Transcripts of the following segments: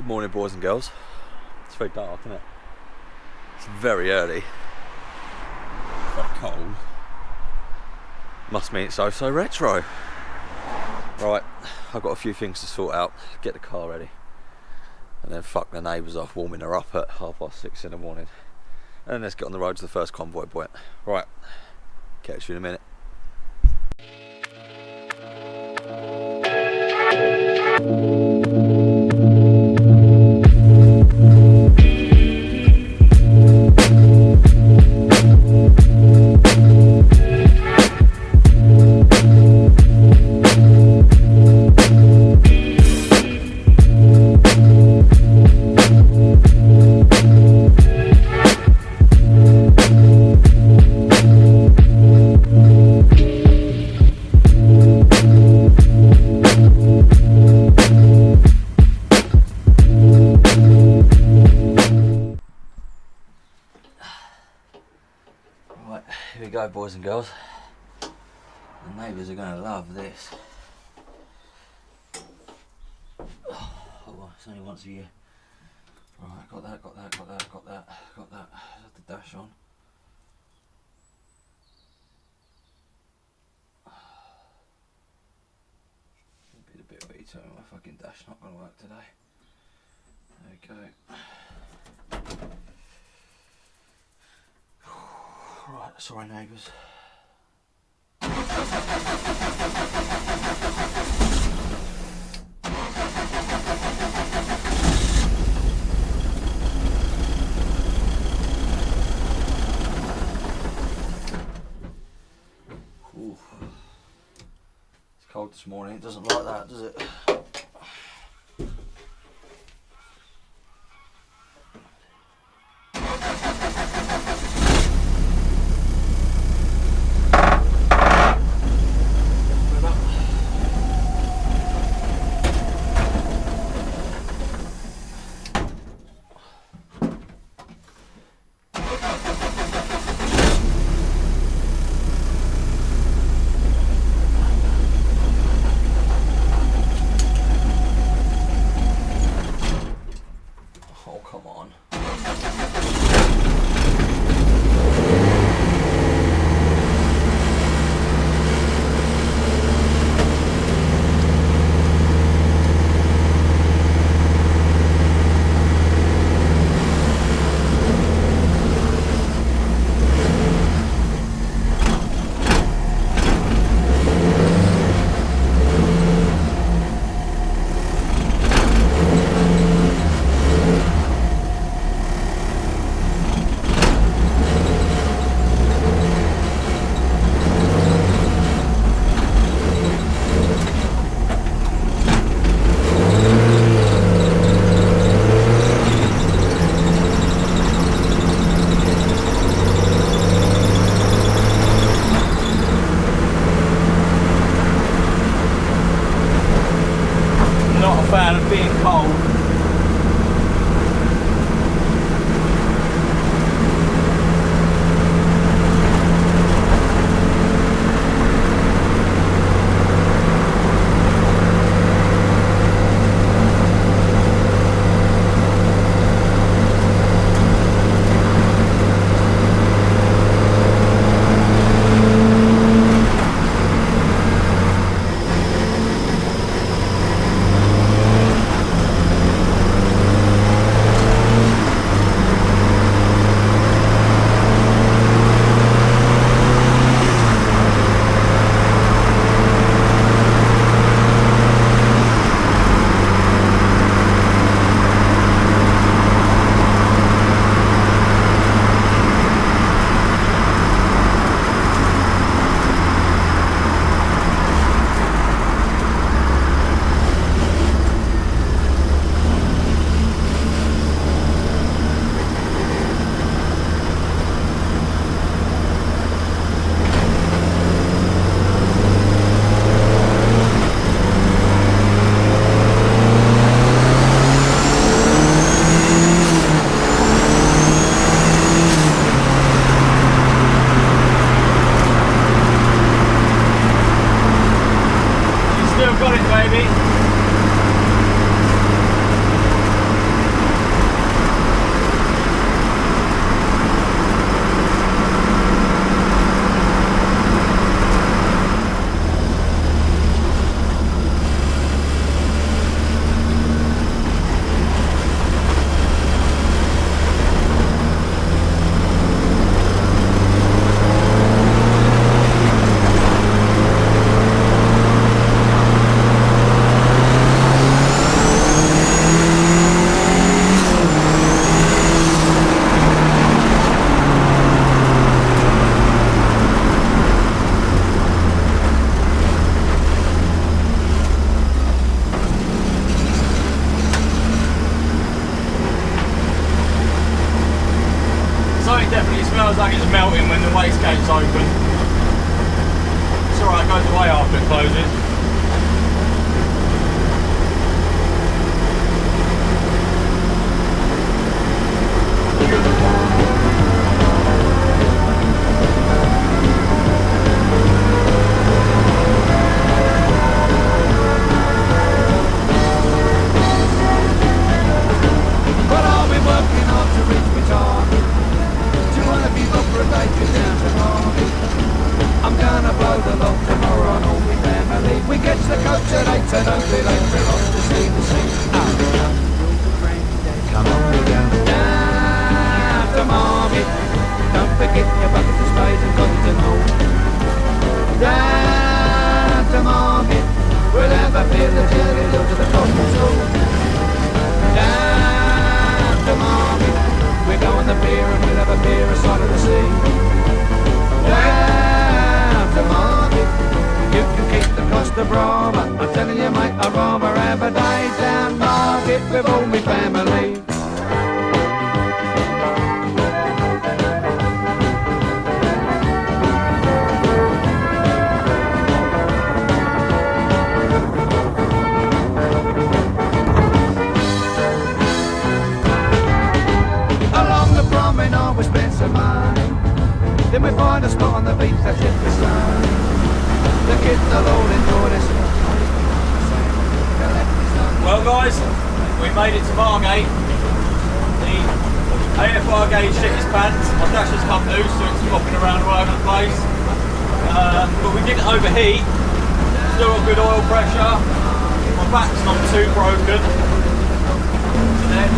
Good morning, boys and girls. It's very dark, isn't it? It's very early. It's very cold. Must mean it's so retro. Right, I've got a few things to sort out. Get the car ready. And then fuck the neighbours off warming her up at 6:30 in the morning. And then let's get on the road to the first convoy point. Right, catch you in a minute. Here we go, boys and girls. The neighbours are going to love this. Oh, well, it's only once a year. Right, got that. Have the dash on. Be a bit wee too. My fucking dash not going to work today. There we go. Right, sorry neighbours. Ooh. It's cold this morning, it doesn't like that, does it? Fan of being cold. it's open. It's alright, it goes away after it closes. Well guys, we made it to Margate. The AFR gauge shit his pants. My dash has come loose, so it's flopping around all over the place. But we didn't overheat. Still got good oil pressure. My back's not too broken. So then,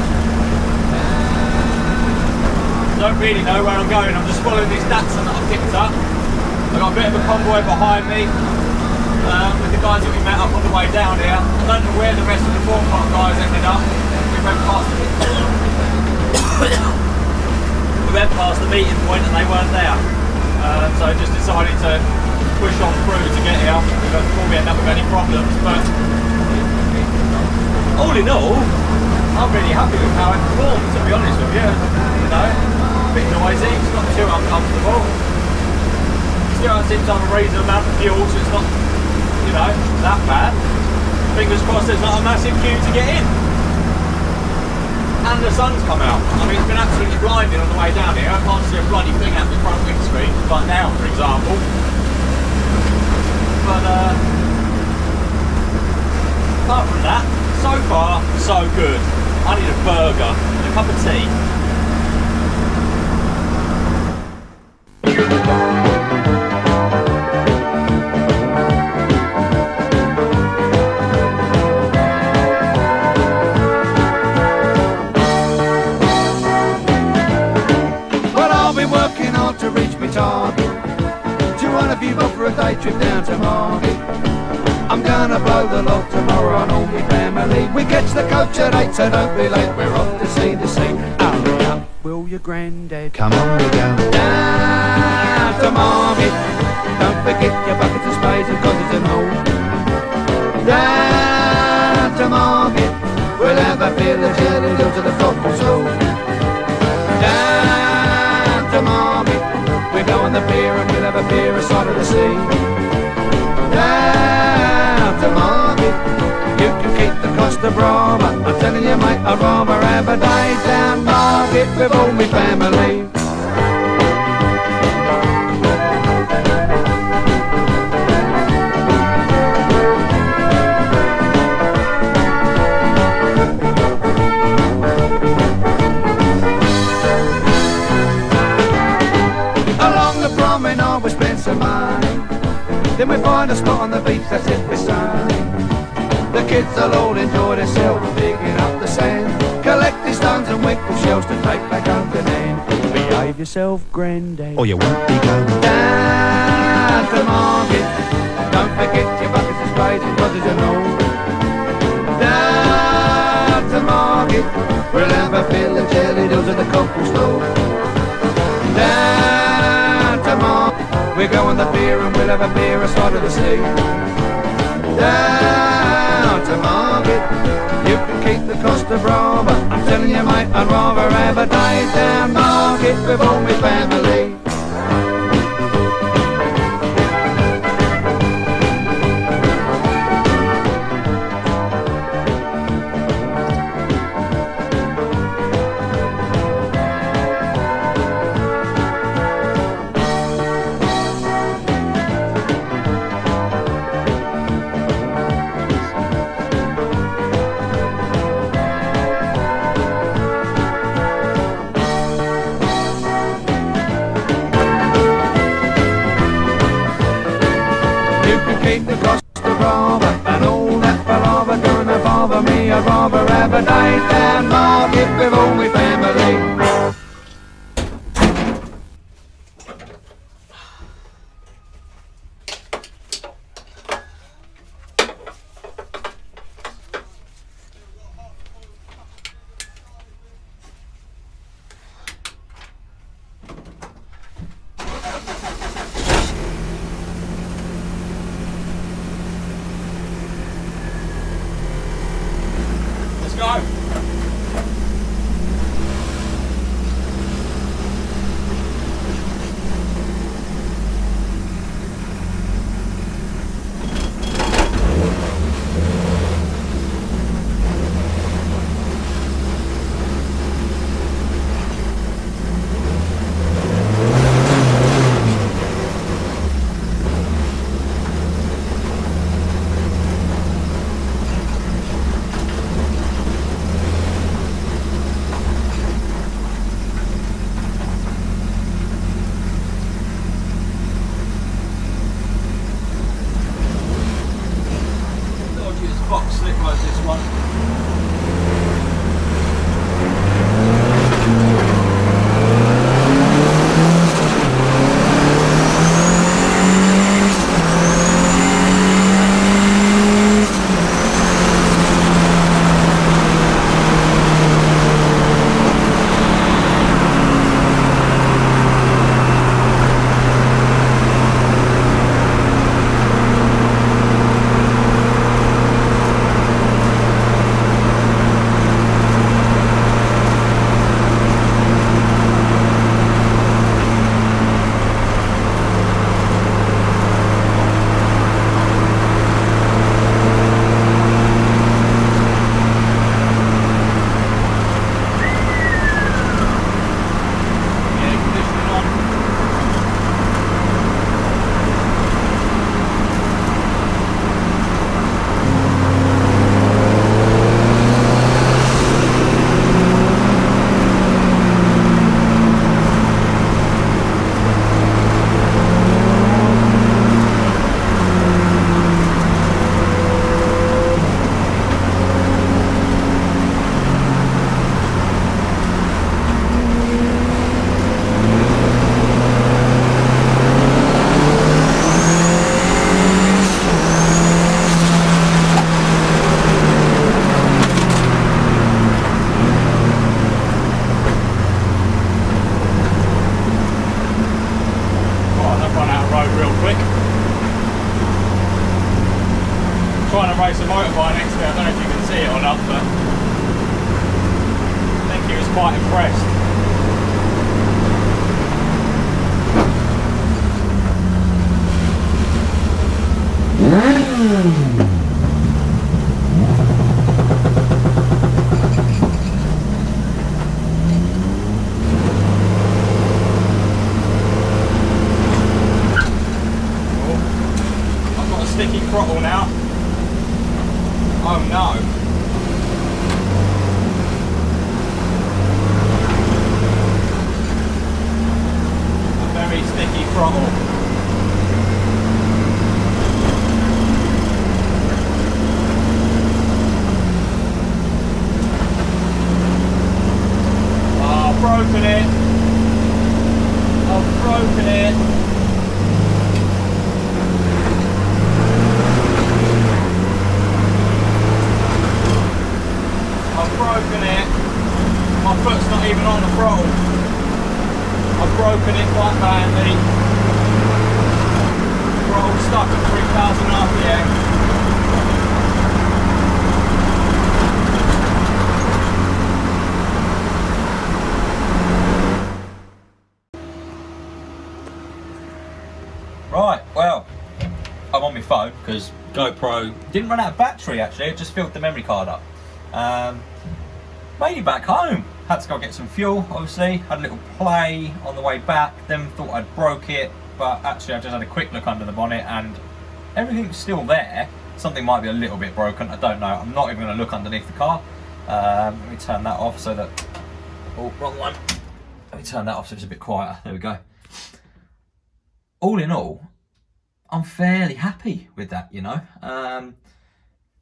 don't really know where I'm going. I'm just following this Datsun that I picked up. I got a bit of a convoy behind me. With the guys that we met up on the way down here. I don't know where the rest of the four-part guys ended up. We went past the meeting point and they weren't there. So I just decided to push on through to get here before we end up with any problems. But all in all, I'm really happy with how it performed, to be honest with you. You know, a bit noisy, it's not too uncomfortable. Still seems to have a reasonable amount of fuel, so it's not, you know, that bad. Fingers crossed there's not a massive queue to get in. And the sun's come out. I mean, it's been absolutely blinding on the way down here. I can't see a bloody thing out the front windscreen, like now, for example. But, apart from that, so far, so good. I need a burger and a cup of tea. For a day trip down to Margate. I'm gonna blow the lot tomorrow on all my family. We catch the coach at 8, so don't be late. We're off to see the sea. Hurry up, will your granddad? Come on, we go down to Margate. Don't forget your buckets of spades and cottons and all. Down to Margate, we'll have a feel of jelly to the football soul. Down to Margate, we go on the pier and we'll have a beer aside of the sea. Down to Margate, you can keep the Costa Brava. I'm telling you mate, I'd rather have a day down Margate with all my family. Then we find a spot on the beach that's it beside. The kids will all enjoy themselves digging up the sand, collecting stones and winkle shells to take back home to land. Behave yourself, granddad, or you won't be going down to Margate. Don't forget your buckets of spades and cottons and all. Down to Margate, we'll have a fill of jelly dills at the cockle store. Down to Margate, we go on the pier and we'll have a beer aside of the sea. Down to Margate, you can keep the Costa Brava. I'm telling you mate, I'd rather have a day down Margate with all my family. go. Fox slip was this one. Trying to race a motorbike next to me. I don't know if you can see it or not, but I think he was quite impressed. Oh, I've got a sticky throttle now. Oh no. A very sticky throttle. Oh, I've broken it. I've broken it. Broken it. My foot's not even on the throttle. I've broken it quite badly. Throttle stuck at 3000 RPM. Right, well, I'm on my phone because GoPro didn't run out of battery actually, it just filled the memory card up. Made it back home. Had to go get some fuel, obviously. Had a little play on the way back, then thought I'd broke it, but actually I just had a quick look under the bonnet and everything's still there. Something might be a little bit broken, I don't know. I'm not even going to look underneath the car. Let me turn that off so that... Oh, wrong one. Let me turn that off so it's a bit quieter. There we go. All in all, I'm fairly happy with that, you know.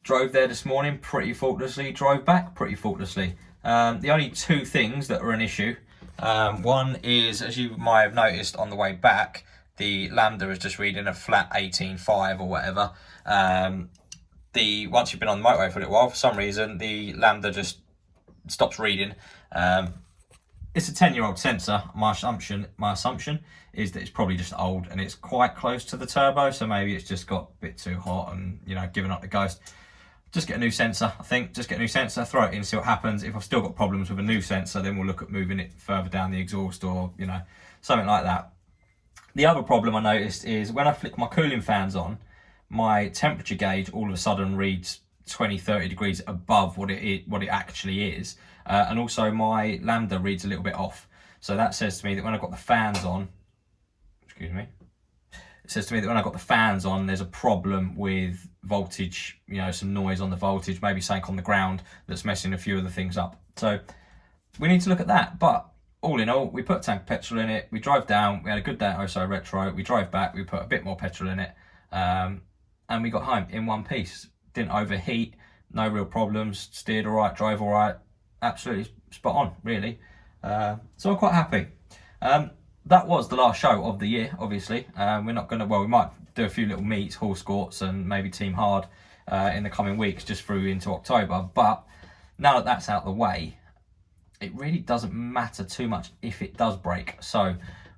Drove there this morning pretty faultlessly, drove back pretty faultlessly. The only two things that were an issue, one is, as you might have noticed on the way back, the Lambda is just reading a flat 18.5 or whatever. Once you've been on the motorway for a little while, for some reason, the Lambda just stops reading. It's a 10-year-old sensor. My assumption is that it's probably just old and it's quite close to the turbo, so maybe it's just got a bit too hot and, you know, giving up the ghost. just get a new sensor, I think. Just get a new sensor, throw it in, see what happens. If I've still got problems with a new sensor, then we'll look at moving it further down the exhaust or, you know, something like that. The other problem I noticed is when I flick my cooling fans on, my temperature gauge all of a sudden reads 20-30 degrees above what it actually is. And also my lambda reads a little bit off. So that says to me that when I've got the fans on, excuse me, it says to me that when I've got the fans on, there's a problem with voltage, you know, some noise on the voltage, maybe something on the ground that's messing a few of the things up. So we need to look at that. But all in all, we put a tank of petrol in it, we drove down, we had a good day at Oso Retro, we drove back, we put a bit more petrol in it, and we got home in one piece. Didn't overheat, no real problems, steered all right, drove all right, absolutely spot on, really. So I'm quite happy. That was the last show of the year, obviously. We're not going to, well, we might do a few little meets, horse courts and maybe Team Hard in the coming weeks just through into October. But now that that's out of the way, it really doesn't matter too much if it does break. So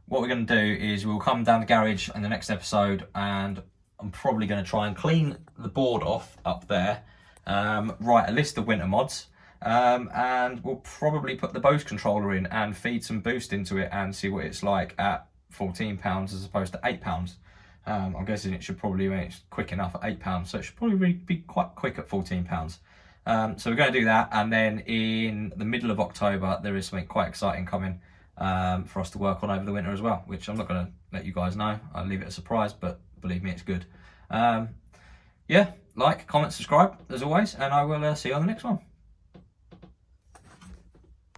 what we're going to do is we'll come down the garage in the next episode, and I'm probably going to try and clean the board off up there, write a list of winter mods, and we'll probably put the Bose controller in and feed some boost into it and see what it's like at £14 as opposed to £8. I'm guessing it should probably be quick enough at £8, so it should probably be quite quick at £14. So we're going to do that, and then in the middle of October there is something quite exciting coming for us to work on over the winter as well, which I'm not going to let you guys know. I'll leave it a surprise, but believe me, it's good. Yeah, like, comment, subscribe as always, and I will see you on the next one.